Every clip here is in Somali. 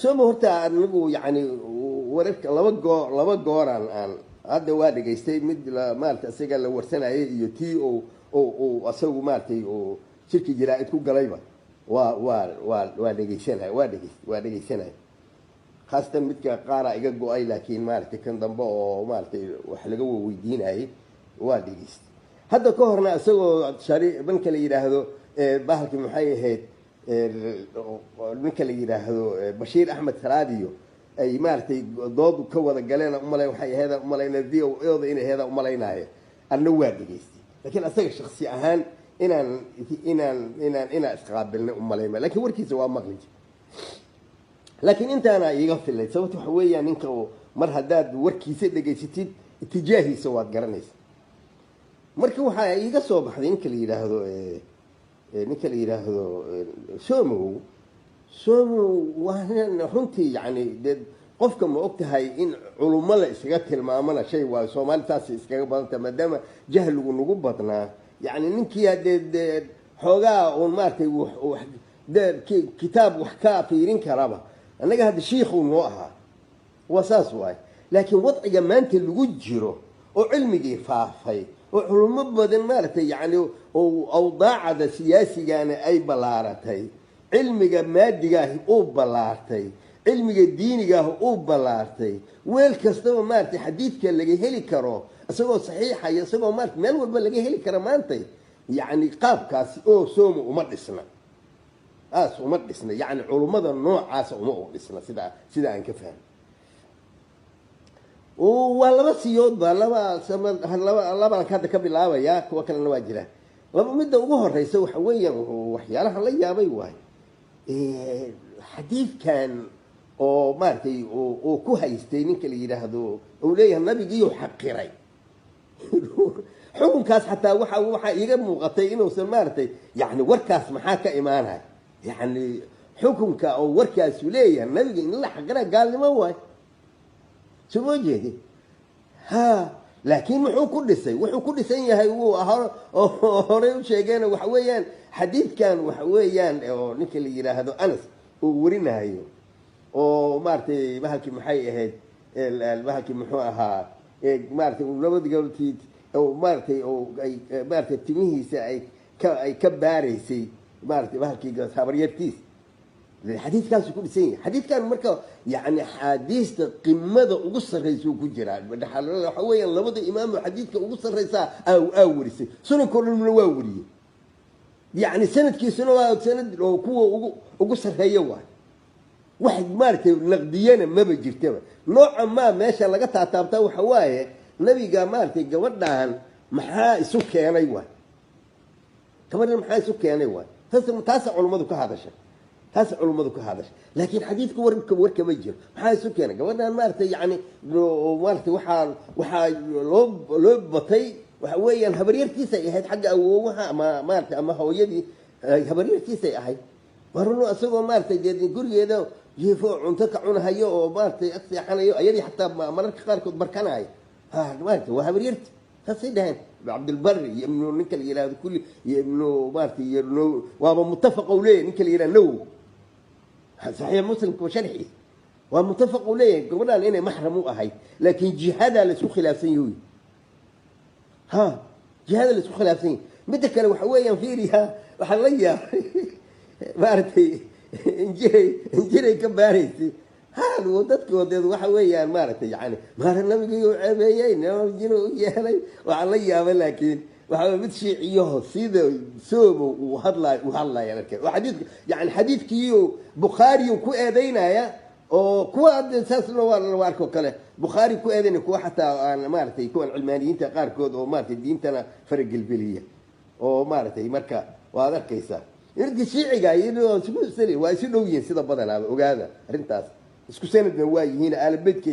sooma horta anigu yani wararka laba gooran aan hadda waa dhageystay mid maaragtay isaga la warsanayay iyo tii oo asagu maaragtay oo shirki jaraa'id ku galayba waa dhegeysanay waa dhegeysanay khaasatan midka qaara iga go-ay laakiin maaragtay kan dambe oo maaragtay wax laga weydiinayay waa dhageystay hadda ka horna isagoo ninka la yidhaahdo bahalkii maxay ahayd ninka la yidhaahdo bashiir axmed salaadiyo ay maaragtay doodu ka wada galeen umalay waxay aheeda umalayna v o oda inay aheeda umalaynaaye anna waa dhageystay laakiin asaga shaksi ahaan inaan isqaabilnay umalayma lakiin warkiisa waa maqli laakiin intaana iiga filay sababta waxa weeyaan ninka mar haddaad warkiisa dhegaysatid itijaahiisa waad garanaysa marka waxaa iiga soo baxday ninka la yidhaahdo somow waa runtii yani dee qofka ma og tahay in culummo la iskaga tilmaamana shay waayo soomaali taasi iskaga badanta maadaama jahligu nagu badnaa yani ninkii hadee xoogaa uun maaragtay kitaab wax ka fiirin karaba annaga hadda shiikhuu noo ahaa waa saas waay laakiin wadciga maanta lagu jiro oo cilmigii faafay oo culummo badan maaragtay yani oo awdaacada siyaasigana ay ballaaratay cilmiga maadigaahi uu ballaartay cilmiga diinigaahi uu ballaartay weel kastaba maaragtay xadiidka laga heli karo isagoo saxiixaya isagoo maarata meel walba laga heli kara maanta yani qaabkaasi oo sooma uma dhisna uma dhisna yani culummada noocaasa uma dhisna sida aan ka fahmay waa laba siyoodba labaan hadda ka bilaabaya kuwa kalena waa jiraan midda ugu horeysa waxa weeyaan waxyaalaha la yaabay waay xadiidkan oo maaragtay oo ku haystay ninka la yidhaahdo uu leeyahay nabigiiyo xaqiray xukunkaas xataa waxaa iiga muuqatay inuusan maaragtay yani warkaas maxaa ka imaanaya yani xukunka oo warkaasu leeyahay nabiga in la xaqira gaalnimo waay soo ma jeedi laakiin wuxuu ku dhisan yahay wuu horey u sheegeen waxa weeyaan xadiidkan waxa weeyaan oo ninka la yidhaahdo anas uu warinayo oo maaragtay bahalkii maxay ahayd bahalkii muxuu ahaa maaragtay labada gabdhood oo maaragtay oo ay maaragtay timihiisa ay ka baaraysay maaragtay bahalkii habaryartiisa xadiidkaasuu ku dhisan yahay xadiidkan marka yani axaadiista qimada ugu sarraysa ku jiraa waxa weeyaan labada imaamo xadiidka ugu sarraysaa warisay sunankao dhanna waa wariyey yani sanadkiisuna waa sanad oo kuwa ugu sarreeya waay wax maaragtay naqdiyana maba jirtaba nooca maa meesha laga taataabtaa waxa waaye nabiga maaragtay gabadhan maxaa isu keenay waay gabadhan maxaa isu keenay waay taasa culummadu ka hadasha laakiin xadiidka warkama jiro maxaa isu keenay gabadhan maaragtay yani maaragtay waxaa loo batay waxa weeyaan habaryartiisay ahayd xagga awoowaha ama maaragtay ama hooyadii habaryartiisay ahayd warno isagoo maaragtay dee gurigeeda jiifo cunto ka cunahayo oo maaragtay ag seexanayo ayadii xataa mararka qaarkood barkanayo maaragtay waa habaryarti taasay dhaheen cabdilbari iyo ibnu ninka la yihahdo kulli iyo ibnu maaragtay iyo waaba muttafaq u leeyahay ninka la yihahdo nawowi saxiix muslimka wa sharxiisa waa muttafaq u leeyahay gabadhaan inay maxram u ahayd laakiin jihadaa la isku khilaafsan yahay jihada la isku khilaafsan yahay midda kale waxa weeyaan fiiriha waxaa la yaabay maaragtay injiray ka baaraysay dadkoodeed waxa weeyaan maaragtay yani maara nabigii u ceebeeyey nabijina u yeelay waxaa la yaaba laakiin waxaa mid shiiciyaho sida soomo uu hadlaya arkay oo xadiidka yani xadiidkiiyo bukhaariyo ku eedeynaya oo kuwa saasna waa arko kale bukhaari ku eedeynaya kuwa xataa aan maaragtay kuwan cilmaaniyiinta qaarkood oo maaragtay diintana faragelbeliya oo maaragtay marka waad arkaysaa irka shiiciga waa isu dhow yihiin sida badanaaba ogaada arrintaas isku sanadna waa yihiin aalabedka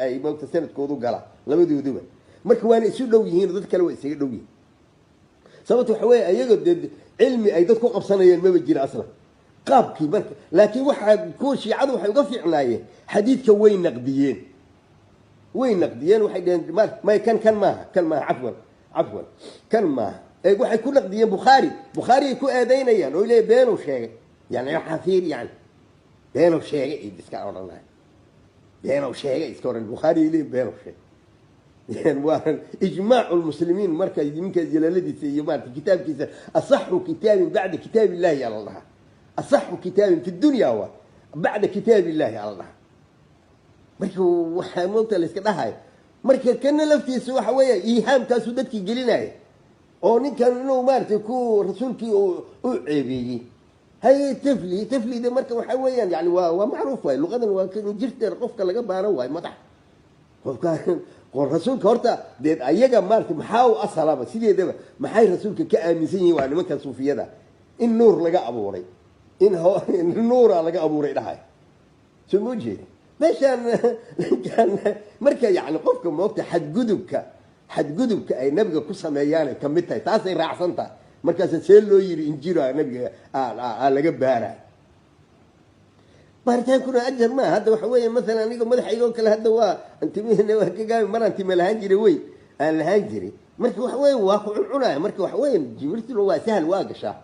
ay moogta sanadkoodu gala labadooduba marka waana isu dhow yihiin dad kale waa isaga dhow yihiin sababta waxa weeye ayaga dee cilmi ay dad ku qabsanayeen maba jira aslan qaabkii marka laakiin waxaa kuwa shiicadu waxay uga fiicnaayeen xadiidka way naqdiyeen waxay dhaheen may kan maaha cafwan kan maaha waxay ku naqdiyeen bukhaari ay ku eedeynayaan oo leeyahay beenuu sheegay yani xafiir yani بينه شيء يدسك أورنا بينه شيء يذكر البخاري ليه بينه شيء يعني إجماع المسلمين مركز يمكن جلالتي سيمات كتاب كذا أصح كتاب بعد كتاب الله على الله أصح كتاب في الدنيا هو بعد كتاب الله على الله مركو وحاملت لسكت هاي مركو كنا لفتي سوا حوية إيهام كاسودتك جليناي أو نكان إنه مارتي كو رسولك أو عيبي هاي تفلي ده مركو حوية يعني ومعروف هاي لغة وكان جرت رقفك لقى بارواي مطح وكان والرسول كورتا ديت أيجا مارتي محاو أصلا بس سيدي ده محاي رسولك كأمسيني وأنا ما كان صوفيا ده النور لقى أبو ري إن هو النور لقى أبو ري ده هاي شو موجود مشان كان مركا يعني قفكم وقت حد جدبك أي نبغى قصة ميانة كمتها تاسي راعسنتا مركا سيلو يري إنجيرا نبغى لقى بارع بارتين كنا أجر ما هذا وحوي مثلا نيجو مدح يقول كل هذا هو أنت مين قال مرة أنت ملهانجري وي الهانجري مركب وحوي واقع عنا مركب وحوي جبرت له سهل واقشة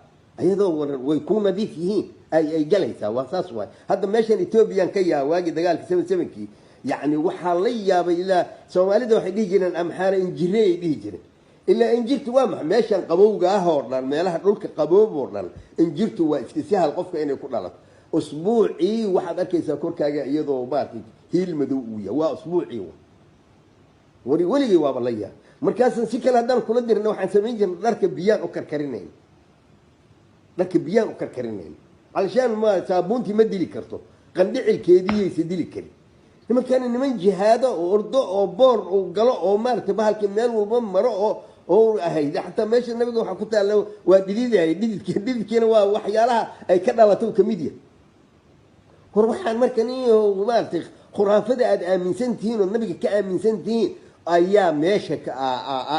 أيضا ويكون ذي فيه أي جلسة واساس واي هذا ماشي إثيوبيا كيا واجد قال في 77 يعني وحاليا بإلى سومالي ده واحد يجي الأمحار إنجري يجي إلا إنجرت وامح ماشي قبوب جاهورنا مالها نقولك قبوب ورنا إنجرت وافتساها القفة إنه يكون لك أسبوعي واحد أكيد سكر كاجا يضو بارتي هي المدوية وأسبوعي ولي والله مركز سكال هذا كل ده إنه حنسمين نركب بيان وكركرينين نركب بيان وكركرينين علشان ما صابونتي مدي لي كرتو قندع الكيدية يسدي لي كري لما كان إن من جهاده وأردو وبور وقلق ومارت بهالكمال وبمر أو هيدا حتى ماشي النبي وحكوت له ودليل يعني دليل كنا وحيالها أي كذا لا تو كميديا وروحان مركنيه ومارت خرافة من سنتين والنبي كأم من سنتين أيام ماشك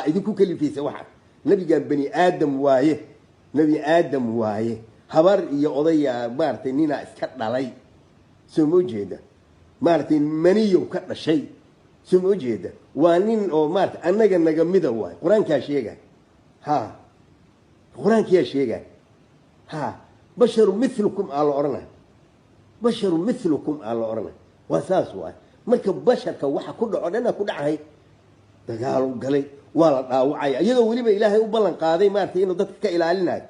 إذا كل في سواحد النبي قال بني آدم وايه نبي آدم وايه هبر يقضي مارت نينا اسكت علي سمو جيدا مارت منيو كتر شيء سمو جيدا وانين أو مارت أنا جن نجمده واي قرآن كاشيجا ها قرآن كاشيجا ها بشر مثلكم على أرنا بشر مثلكم على أرنا وأساس واي مركب بشر كواحد كل عنا كل عهي دجالو قلي ولا وعي أيضا ولي بإلهي وبلن قاضي مارتي إنه ضدك إلى علنا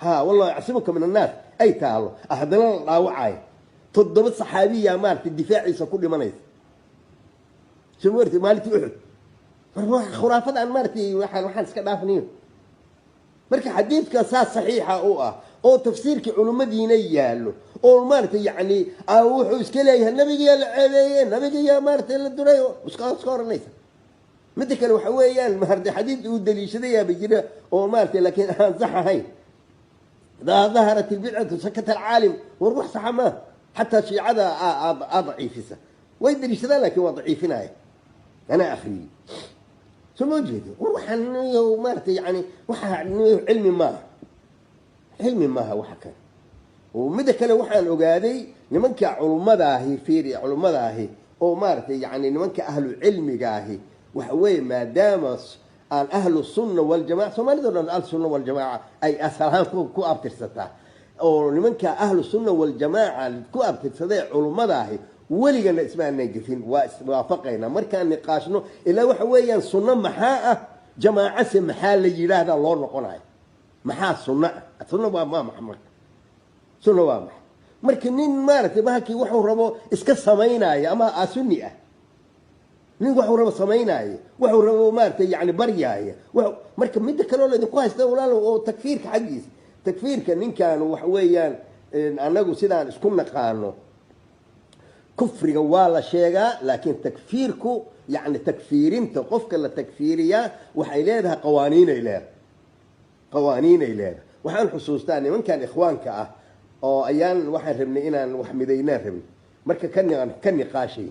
ها والله يعصمك من الناس أي تعالوا أحدنا لا وعي تضرب صحابية مارتي الدفاع يسا كل ما نيس شو مرتي مالتي أحد فروح خرافات عن مارتي وحن سكدافني مركب حديث كأساس صحيحة أو تفسيرك علوم دينية له أو مارتي يعني أو حوس كليه النبي قال عليه النبي يا مارتي الدنيا وسكار ليس مدك الوحويان المهرد حديث ودليل شذية بجدا أو مارتي لكن صح هاي إذا ظهرت البدعة سكت العالم والروح صح ما حتى شيء عدا أضعيف ويدري شذا لكن وضعيفنا أنا أخي شو موجود وروح ومارتي يعني علمي ما وحكى ومدك الوحان أقادي لمنك علماء هي فيري علماء هي أو مارتي يعني لمنك أهل العلم جاهي وحوي ما دام عن أهل السنة والجماعة ثم نقدر أهل السنة والجماعة أي أسرهم كو أبترستا أو لمنك أهل السنة والجماعة كو أبترستا علماء هي ولقنا اسمها النجفين وافقنا مركان نقاشنا إلا وحويا سنة محاء جماعة محال يجيلها الله نقولها محاء سنة ما محمد سنة وامح مركنين مارت باكي وحو ربو اسك سمينا يا أما أسنية نين وحو ربو سمينا وحو ربو مارت يعني بريا مركب مدة كانوا لدي قاس ولا تكفير حقيس تكفير كان كانوا وحويا أنا سيدان اسكمنا قانو كفر ولا شيء لكن تكفيركو يعني تكفير انت قفك التكفيرية وحيلادها قوانين إليه وحان حصوص تاني من كان إخوانك أو أيان واحد ربنا إنا وحمدينا ربنا مركا كان نقاشي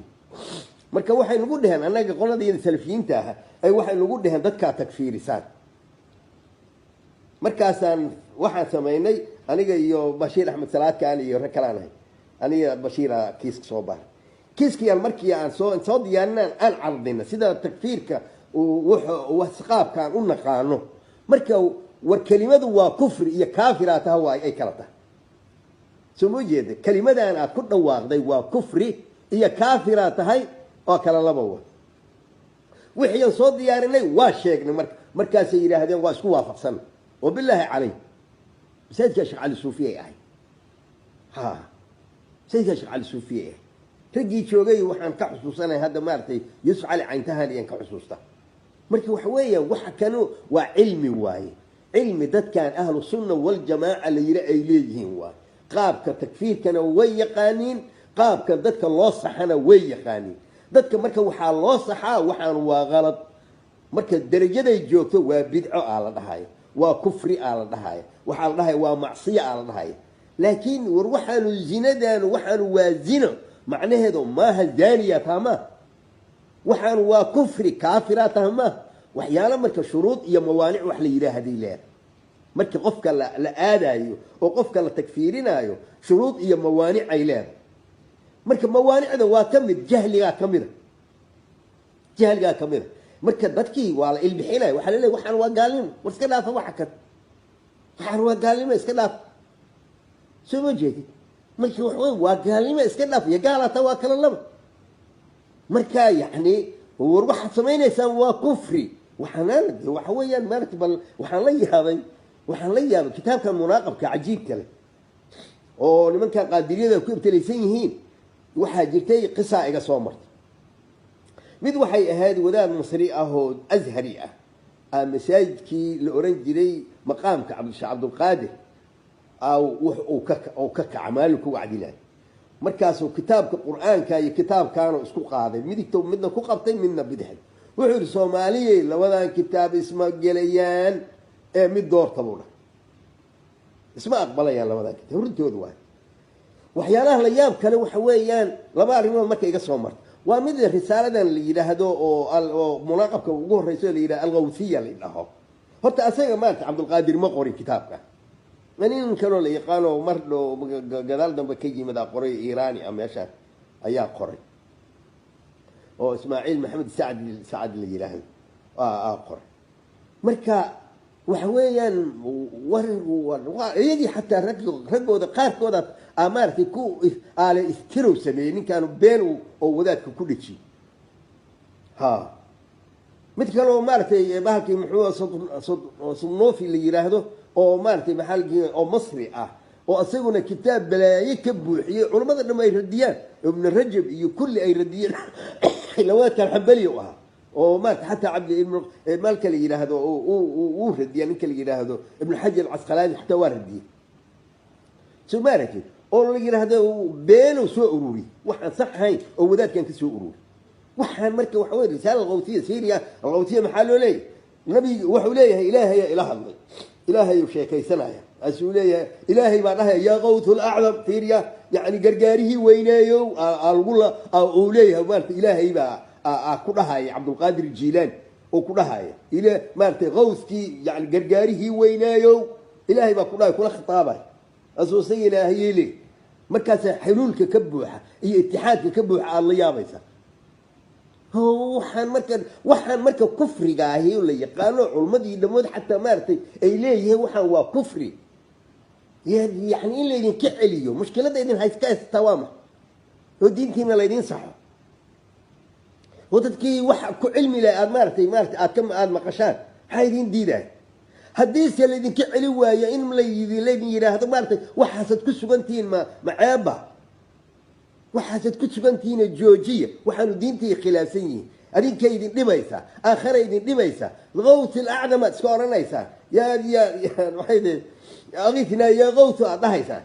مركا واحد نقول لهم أنا قلنا دي السلفيين تاها أي واحد نقول لهم ضدك تكفيري سان مركا سان واحد سميني أنا يو بشير أحمد سلات كان يركلانه أنا بشير كيسك صوبه كيسك يا المركي عن صود يانا أن عرضنا سيدا تكفيرك وثقاب كان قلنا قانو مركا والكلمة هو كفر يا كافرات هو أي كلمة سمو جيد كلمة أنا كل واقدي وكفري هي كافرة هاي وكلا لبوا وحي صوت ديارنا واشيكنا مركز إلى هذا واسكو وافقسنا وبالله عليه سيد كشف على الصوفية يعني ها سيد كشف على الصوفية تجي شوقي وحن كحسوسنا هذا مارتي يسعى عينتها لين كحسوسته مركي وحوية وحكنوا وعلمي واي علمي ده كان أهل السنة والجماعة اللي يرأي ليهم واي قاب كتكفير كانوا ويقانين قاب كان ده كان الله صحنا ويقانين ده كان مركي وحال الله صحا وحان وغلط مركي الدرجة دي جوكتو وبدعو على دهاي وكفري على دهاي وحال دهاي ومعصية على دهاي لكن وروحان الزنا وحان وزنا معناه هذا ما هالدانية تمام وحان وكفري كافرة تمام وحيانا مركا شروط يا موانع وحلي إله هذه لا مركا قفك لا آدايو وقفك لا تكفيرينايو شروط يا موانع إله مركا موانع هذا واكمل جهلها كمله جهلها كمله مركا بدكي وعلى البحيلة وحلي وحان وقالين واسكلا فوحكت وحان وقالين اسكلا سوى جيدي مركا وقالين اسكلا يا قال تواكل الله مركا يعني وروح سمينا سوا كفري وحنان وحويا مرتب وحنلي هذا وحنلي كتاب كان مناقب كعجيب كله oo nimanka qaadiriyada ku ibtilaysan yihiin waxa jirtay qisa iga soo martay mid waxay ahayd wadaad masri ah oo azhari ah masaajidkii la oran jiray maqaamka Abdul Qaadir oo ka kacmaalku wacdilaan markaasoo kitaabka quraanka iyo kitaabkaana isku qaaday midigto midna ku qabtay midna bidixda wuxuu Soomaaliyeey labadan kitaab isma gelayaan ee mid doortabuna isma aqbalayaan labadan kitaab runtood waa waxyaalaha la yaab kale waxa weeyaan laba arrimood markay iga soo martay waa mid risaaladan la yiraahdo oo munaqabka ugu horeyso la yiraahdo al-Ghawthiyya la yiraahdo horta asaga maanta Abdul Qaadir ma qorin kitaabka من كانوا اللي يقالوا مرلو جدال دم بكيجي مدى قري إيراني أم يشان أيا قري أو إسماعيل محمد سعد اللي يلاهي قري مركا وحويا يجي حتى رجعوا ذكار كذا أمارتي كو على استرو سنين كانوا بينه وذاك كل شيء ها مثل كانوا مارتي بحكي محور صنوفي اللي يلاهده oo maartay maxalkii oo Masri ah oo asaguna kitaab balaaye ka buuxiyay culimada dhamay radiyaan ibn Rajab iyo kulli ay radiyaan lawaadka xambali oo maartay hatta Abdi ibn Malka la yiraahdo oo radiyaan ninka la yiraahdo ibn Hajar al-Asqalani hatta waa radiyay sumaaraki oo la yiraahdo beenu soo ururi waxaan sax ahayn oo wadaadkan ka soo ururi waxaan markii waxa weey risaalo Ghawthiyya Syria Ghawthiyya maxaa loo leeyahay nabi wuxuu leeyahay ilaahay ilaah Allah إلهي وشيكي سنايا أسولي إلهي بعدها يا غوث الأعظم فيريا يعني قرقاره وينايو أقول أوليها مالت إلهي بقى كلها يا عبد القادر الجيلاني وكلها إلى مالت غوثكي يعني قرقاره وينايو إلهي بقى كلها خطابة أسوسي إلهي لي مركز حلول ككبوحة هي اتحاد ككبوحة الله يابيسا وحن مركب كفري قاهي ولا يقالوا علمدي لمود حتى مارتي إليه وحن وكفري يعني إلا يدين كعليو مشكلة ده يدين هايسكاس توامح ودين كينا لا يدين صح وتدكي وح كعلمي لا مارتي أكم مقشان هاي دين دي ده هديس يلا يدين كعليو يا إن ملا يدين هذا مارتي وحسد كسبنتين مع عبا waxaad ku sugantiina joojiya waxaanu diintii khilaafsanyihiin adinka idin dhibaysa aakhira idin dhibaysa Ghawth al-A'zam iska oranaysa ya waxayde aqiifina ya Ghawth adahaysa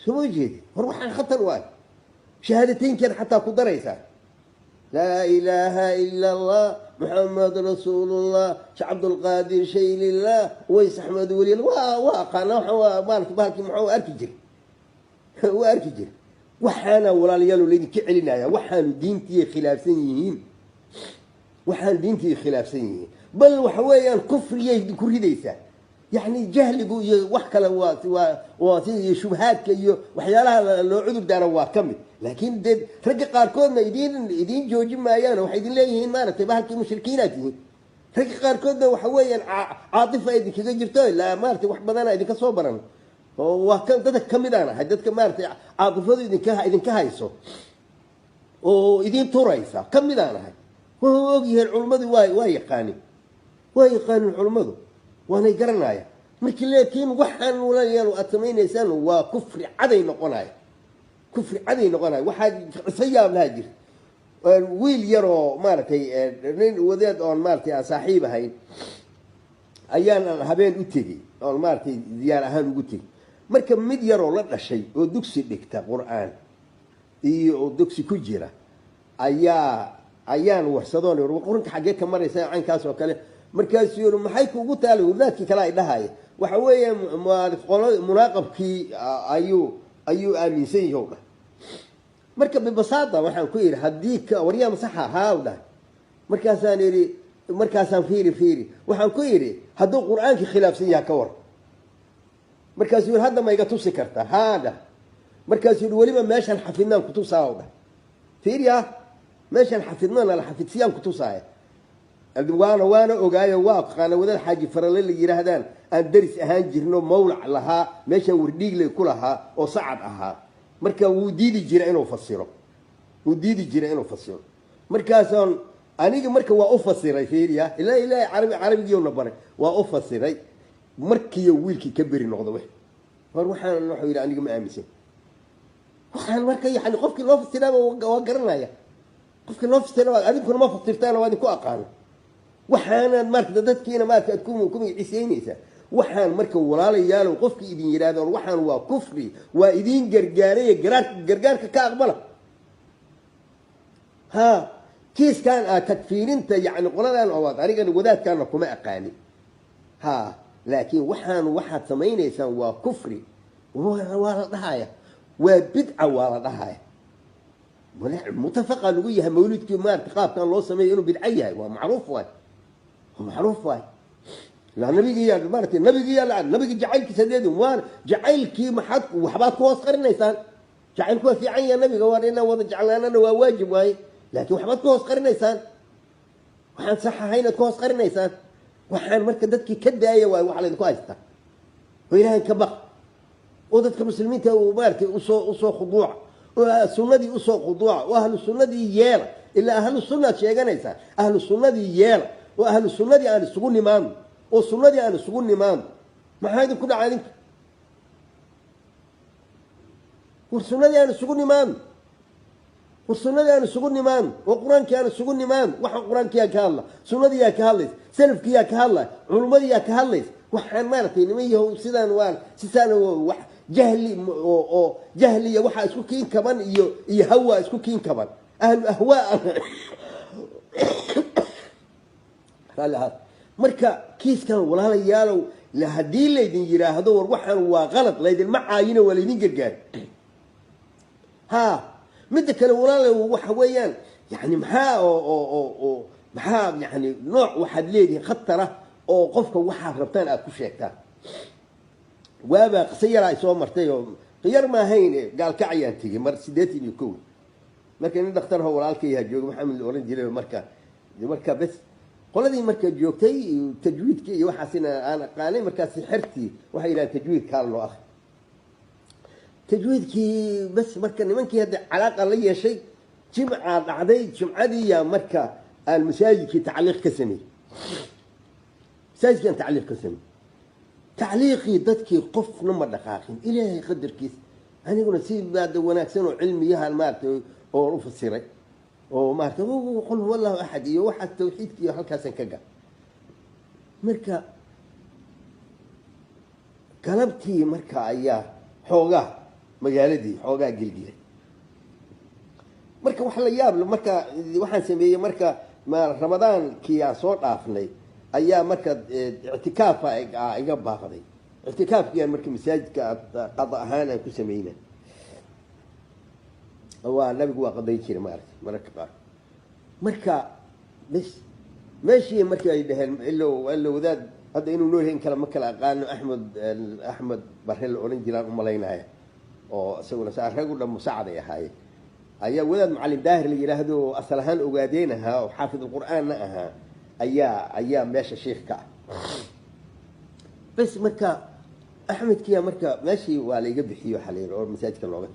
soo jeedi war waxaan khatar waay shahaadateen kan hatta ku daraysa la ilaha illa allah muhammad rasulullah Abdul Qadir shaylillah wa Ahmad wali wa qana wa baalki muxuu arki jir وحنا ولا ليالو لين كعلنا يا وحنا دينتي خلافسين وحنا دينتي خلافسين بل وحويا الكفر يكرديسا يعني جهل وحكى واسي شبهات كيو وحيالها لو عذر دار واكمل لكن رجع قاركودنا يدين جوجي مايانا وحيدين ليهين ما نتباهك مشركيناتي رجع قاركودنا وحويا عاطفه يدك جرتو لا مارتي وح بدنا يدك صوبرا waa kan dadka ka mid aan ahay dadka maaragtay caaqifadu idinka hayso oo idin turaysa ka mid aan ahay waa ogyihiin culimmadu waa yaqaanin culimmadu waanay garanaya markii laakiin waxaan walaalayaal aad samaynaysaan waa kufri caday noqonaya waxaad qiso yaab lahaa jirta wiil yaroo maaragtay nin wadaad oon maaragtay aan saaxiib ahayn ayaan habeen u tegey oon maaragtay diyaar ahaan ugu tegey marka mid yaroo la dhashay oo dugsi dhigta qur-aan iyo oo dugsi ku jira ayaan warsadoon qur-aanka xaggee ka maraysa caynkaas oo kale markaasuu yiri maxay kuugu taala wadaadkii kale ay dhahaya waxa weeye munaaqabkii ayuu aaminsan yahay dhah marka bibasaada waxaan ku yidhi haddii waryaa masaxa haa dhah markaasaan fiiri waxaan ku yidhi hadduu qur-aankii khilaafsan yaha ka war markaasuu yidhi hadda ma iga tusi kartaa haa dhah markaasuu yidhi weliba meeshaan xafidnaan kutusaa dhah fiiriya meeshaan xafidnaan la xafidsiyaan kutusaaya waana ogaayo waa aqaana wadaad xaaji farale la yidhaahdaan aan daris ahaan jirno mawlac lahaa meeshaan wardhiigley ku lahaa oo sacad ahaa marka wuu diidi jira inuu fasiro markaasaan aniga marka waa u fasiray fiiriya ilaahay carabigiina baray waa u fasiray markiiyo wiilkii ka beri noqdo war waxaan wuxuu yidhi aniga ma aaminsan waxaan marka yani qofkii loo fasiraaba waa garanaya qofkii loo fasiraba adinkuna ma fasirtaan waa idinku aqaano waxaanaad marka dadkiina marka aad ku magiciisaynaysaa waxaan marka walaalayaalow qofkii idin yidhaahdo waxaan waa kufri waa idin gargaaraya gargaarka ka aqbala kiiskan takfiirinta yani qoladan oo anigana wadaadkaana kuma aqaani laakiin waxaad samaynaysaan waa kufri waa la dhahaya waa bidca waa la dhahaya mutafaqa lagu yahay mawlidkii maarta qaabkan loo sameeyo inuu bidco yahay waa macruuf waay nabigii jacaylkiisa waan jacaylkii maxaad waxbaad ku hoos qarinaysaan jacaylku waa fiican yahay nabiga waa inaan wada jeclaanana waa waajib waaye laakiin waxbaad ku hoos qarinaysaan waxaan sax ahaynaad ku hoos qarinaysaan waxaan marka dadkii ka daaya waay waxa laydinku haystaa oo ilaahay ka baq oo dadka muslimiinta maaragtay usoo khuduuca oo sunnadii usoo khuduuca oo ahlu sunnadii yeela ilaa ahlu sunnaad sheeganaysaa ahlu sunnadii yeela oo ahlu sunnadii aan isugu nimaano maxaa idinku dhaca idinka war sunnadii aan isugu nimaano oo qur-aankii aan isugu nimaano waxaan qur-aankiyaa ka hadla sunnadii yaa ka hadlaysa salafkiyaa ka hadlaya culummadii yaa ka hadlaysa waxaan maaragtay niman yahow sidaan wax jahli oo jahliya waxaa isku kiin kaban iyo hawa isku kiin kaban ahlu ahwaa marka kiiskan walaalayaalow haddii laydin yidhaahdo war waxaan waa qalad laydinma caayina waa laydin gargaari midda kale walaalayaal waxa weeyaan yani maxaa yani nooc waxaad leedihin khatara oo qofka waxaad rabtaan aad ku sheegtaan waabaa qiso yaraa ay soo martay oo yar maahayn gaalkacyaan tegey mar 81 marka nin dhakhtarho walaalkayaha jooga maxamed la oran jiray marka bes qoladii marka joogtay tajwiidkii iyo waxaasina aan aqaanay markaas xirtii waxay yidhahdeen tajwiidkaa loo akri tajwiidkii bes marka nimankii hadda calaaqa la yeeshay jimcaa dhacday jimcadii yaa marka aan masaajidkii tacliiq ka sameeyey tacliiqii dadkii qofna ma dhaqaaqin ilaahay qadarkiisa aniguna si baada wanaagsan oo cilmiyahan maaragtay oo u fasiray oo maaragtay qul huwa allahu axad iyo waxaas tawxiidkii halkaasan ka gal marka galabtii marka ayaa magaaladii xoogaa gelgilay marka wax la yaab marka waxaan sameeyey marka ramadaankii aan soo dhaafnay ayaa marka ictikaafa iga baaqday ictikaafkii marka masaajidka qada ahaan aan ku sameynay waa nabigu waa qaday jiray maaragtay mararka qaar marka bes meeshii markii ay dhaheen ilo wadaad hadda inuu nool yahay in kale ma kala aqaano axmed barre la oran jiraan u malaynaya oo isaguna rag u dhan musacad ay ahaayeen ayaa wadaad macalin daahir la yidhaahdo asal ahaan ogaadeen ahaa oo xaafid alqur'aanna ahaa ayaa meesha sheikh ka ah bes marka أحمد كيا مركا ماشي وعلى يجيب حيو حاليا أو مساجد كاللغة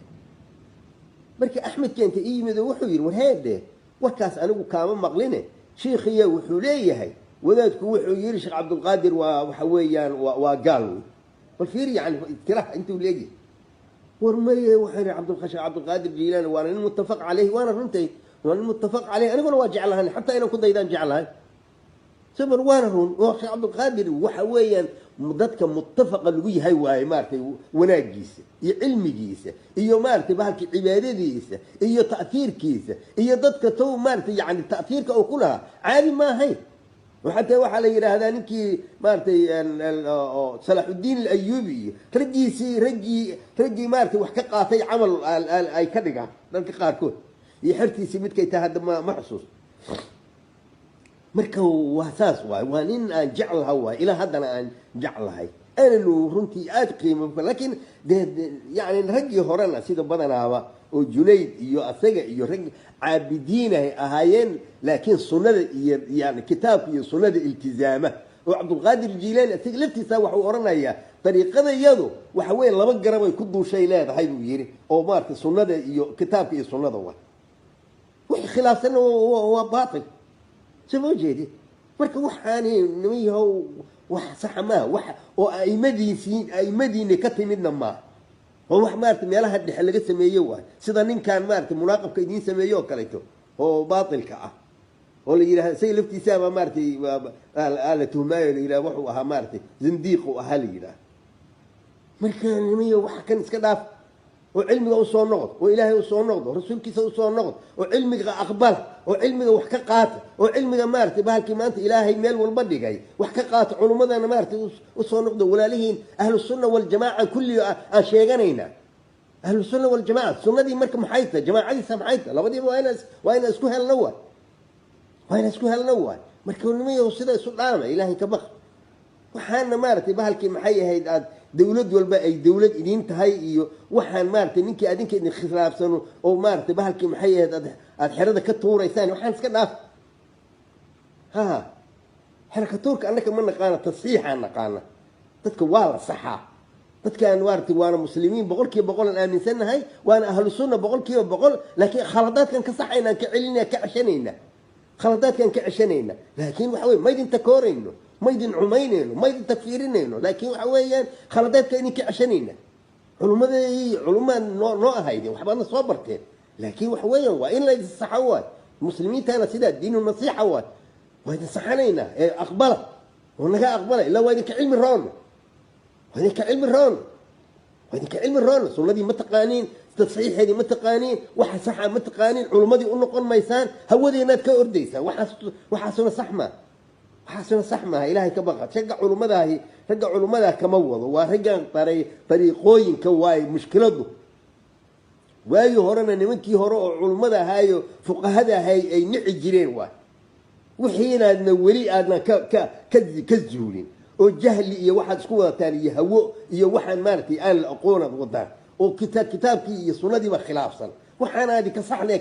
مركا أحمد كيا أنت إيه مذا وحوير وهذا وكاس أنا وكامل مغلنة شيخية وحولية هاي وذاك وحوير شيخ عبد القادر وحويان وقالوا والفير يعني ترى أنت وليجي ورمي وحير عبد القادر جيلان وأنا المتفق عليه وأنا رنتي وأنا المتفق عليه أنا أقول واجع لها حتى أنا كنت إذا جعلها سبر وانهون وش عبد القادر وحويا dadka muttafaqa lagu yahay waay maartay wanaagiisa iyo cilmigiisa iyo maartay bahalki cibaadadiisa iyo ta'thirkiisa iyo dadka tow maartay yani ta'thirka oo kula caadi ma ahay waxa waxa la yiraahdaa ninkii maartay Salahuddin al-Ayyubi rajii maartay wax ka qaatay amal ay ka dhigaan dadka qaarkood iyo xirtiisa midkay tahay ma xusuus marka waasaas waa nin aan jeclahay waa ila haddana aan jeclahay aanu runtii aad qiimo laakiin yani ragii horena sida badanaaba oo Junayd iyo asaga iyo rag caabidiin ay ahaayeen laakiin sunnada iyo yani kitaabka iyo sunnada iltizaama oo Abdul Qadir Jilani asaga laftiisa waxa uu oranayaa dariiqada iyadu waxa weey laba garab ay ku duushay leedahay buu yiri oo maartay sunnada iyo kitaabka iyo sunnada wax khilaafsan oo baatil سمو جدي مركب وحاني نميه وح ما وح أي مدينة كتمنا ما هو وح مارت ميلها اللي حلقة سميوه سيدانين كان مارت مناقب كيدين سميوه كليته هو باطل كأ هو اللي يراه سيلفتي سامة مارتي آلته ما يراه وحوها مارتي زنديق وأهلي يراه مركب نميه وح كان سكداف وعلمي وصون نقد وإلهي وصون نقد ورسول كيسا وصون نقد وعلمي أقبل وعلمي وحكاقات وعلمي مارتي بهالكي ما أنت إلهي ميل والبدي جاي وحكاقات علماء أنا مارتي وصون نقد ولا لهين أهل السنة والجماعة كل أشياء أهل السنة والجماعة السنة دي مركب محيطة جماعة دي سمحيطة لو بدي وين أسكوها النوى وين أسكوها النوى مركب المية وصيدا سلامة إلهي كبخ وحنا مارتي بهالكي محيي هيد دولد والبا أي دولد إدين تهاي وحن مارتي منك أدينك إن خلاف سنو أو مارتي بهالكي محيي هيد الحرادة كتورة ثاني وحن سكناف ها حركة تورك أنك من قانا تصحيح عن قانا تذكر والله صحة تذكر أن وارتي وأنا مسلمين بقول الآن سنة هاي وأنا أهل السنة بقول لكن خلطات كان كصحينا كعلنا كعشانينا خلطات كان كعشانينا لكن وحوي ما يدين تكورينه ما يدين عمينينه ما يدين تكفيرينه لكن وحويا خلطات كان كعشانينا علماء نوع هايدي وحبانا صبرتين لكن وحويا وإن لا يصحوات المسلمين تانا سيدا الدين والنصيحة وات وهذا صحانينا أقبله ونجا أقبله إلا وهذا كعلم الرون وهذا كعلم الرون وهذا كعلم الرون سنة دي متقانين تصحيح هذه متقانين وحصحة متقانين علماء دي أنقل ميسان هو دي نات كأرديسة وحسن صحمة وحسن صحمة إلهي كبغت شجع علماء هي رجع علماء كموض ورجع طريقين كواي مشكلته وايو هرنا نمكي هرو علماء هاي فقهاء هاي أي نعجرين واي وحين أدنى ولي أدنى كالزولين والجهل إيه واحد سكوة تانية هو إيه واحد مارتي آل الأقونة بغضان وكتابك إيه صنادي ما خلاف صن وحنا هذه كصحنا